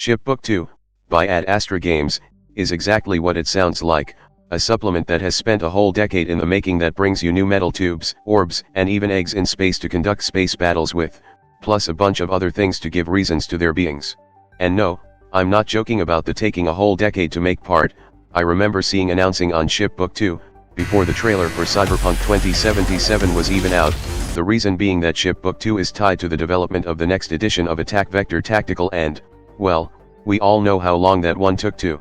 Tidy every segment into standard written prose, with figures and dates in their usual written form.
Shipbook 2, by Ad Astra Games, is exactly what it sounds like, a supplement that has spent a whole decade in the making that brings you new metal tubes, orbs, and even eggs in space to conduct space battles with, plus a bunch of other things to give reasons to their beings. And no, I'm not joking about the taking a whole decade to make part. I remember seeing announcing on Shipbook 2, before the trailer for Cyberpunk 2077 was even out, the reason being that Shipbook 2 is tied to the development of the next edition of Attack Vector Tactical and, well, we all know how long that one took to.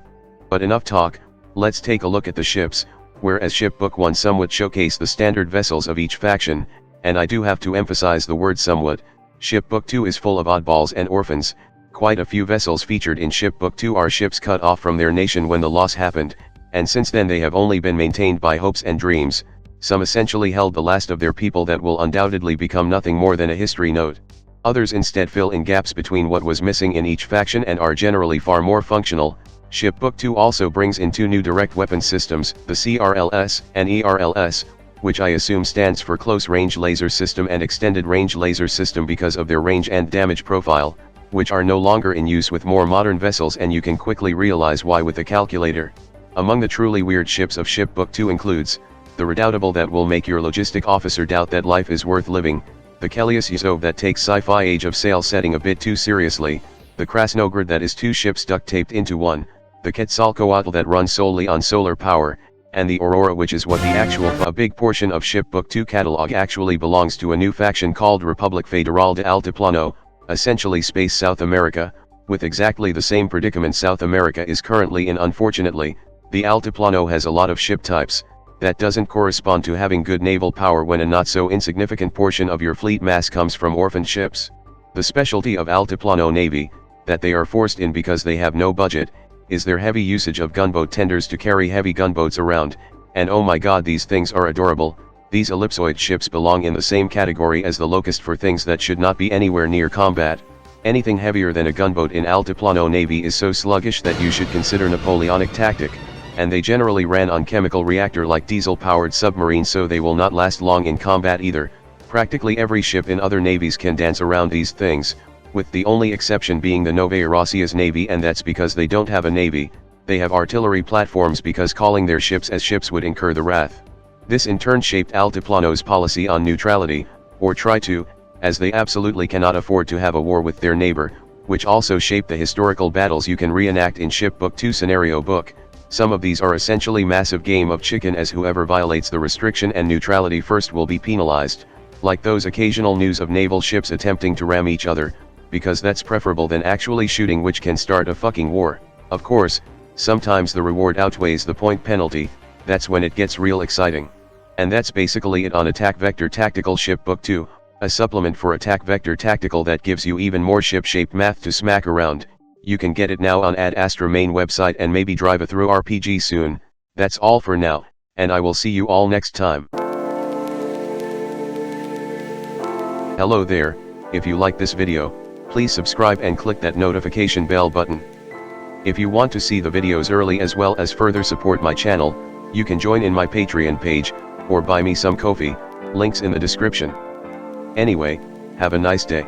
But enough talk, let's take a look at the ships, whereas Shipbook 1 somewhat showcased the standard vessels of each faction, and I do have to emphasize the word somewhat. Shipbook 2 is full of oddballs and orphans. Quite a few vessels featured in Shipbook 2 are ships cut off from their nation when the loss happened, and since then they have only been maintained by hopes and dreams. Some essentially held the last of their people that will undoubtedly become nothing more than a history note. Others instead fill in gaps between what was missing in each faction and are generally far more functional. Shipbook 2 also brings in two new direct weapon systems, the CRLS and ERLS, which I assume stands for Close Range Laser System and Extended Range Laser System because of their range and damage profile, which are no longer in use with more modern vessels, and you can quickly realize why with a calculator. Among the truly weird ships of Shipbook 2 includes, the Redoubtable that will make your logistic officer doubt that life is worth living, the Kelius Yuzov that takes sci-fi Age of Sail setting a bit too seriously, the Krasnograd that is two ships duct taped into one, the Quetzalcoatl that runs solely on solar power, and the Aurora, which is what a big portion of Shipbook 2 catalog actually belongs to a new faction called Republic Federal de Altiplano, essentially Space South America, with exactly the same predicament South America is currently in. Unfortunately, the Altiplano has a lot of ship types that doesn't correspond to having good naval power when a not so insignificant portion of your fleet mass comes from orphaned ships. The specialty of Altiplano Navy, that they are forced in because they have no budget, is their heavy usage of gunboat tenders to carry heavy gunboats around, and oh my god, these things are adorable. These ellipsoid ships belong in the same category as the Locust for things that should not be anywhere near combat. Anything heavier than a gunboat in Altiplano Navy is so sluggish that you should consider Napoleonic tactic, and they generally ran on chemical reactor like diesel-powered submarines, so they will not last long in combat either. Practically every ship in other navies can dance around these things, with the only exception being the Novorossiya's navy, and that's because they don't have a navy. They have artillery platforms because calling their ships as ships would incur the wrath. This in turn shaped Altiplano's policy on neutrality, or try to, as they absolutely cannot afford to have a war with their neighbor, which also shaped the historical battles you can reenact in Shipbook 2 scenario book. Some of these are essentially massive game of chicken, as whoever violates the restriction and neutrality first will be penalized, like those occasional news of naval ships attempting to ram each other, because that's preferable than actually shooting, which can start a fucking war. Of course, sometimes the reward outweighs the point penalty. That's when it gets real exciting. And that's basically it on Attack Vector Tactical Shipbook 2, a supplement for Attack Vector Tactical that gives you even more ship-shaped math to smack around. You can get it now on Ad Astra main website and maybe drive a through RPG soon. That's all for now, and I will see you all next time. Hello there, if you like this video, please subscribe and click that notification bell button. If you want to see the videos early as well as further support my channel, you can join in my Patreon page, or buy me some coffee, links in the description. Anyway, have a nice day.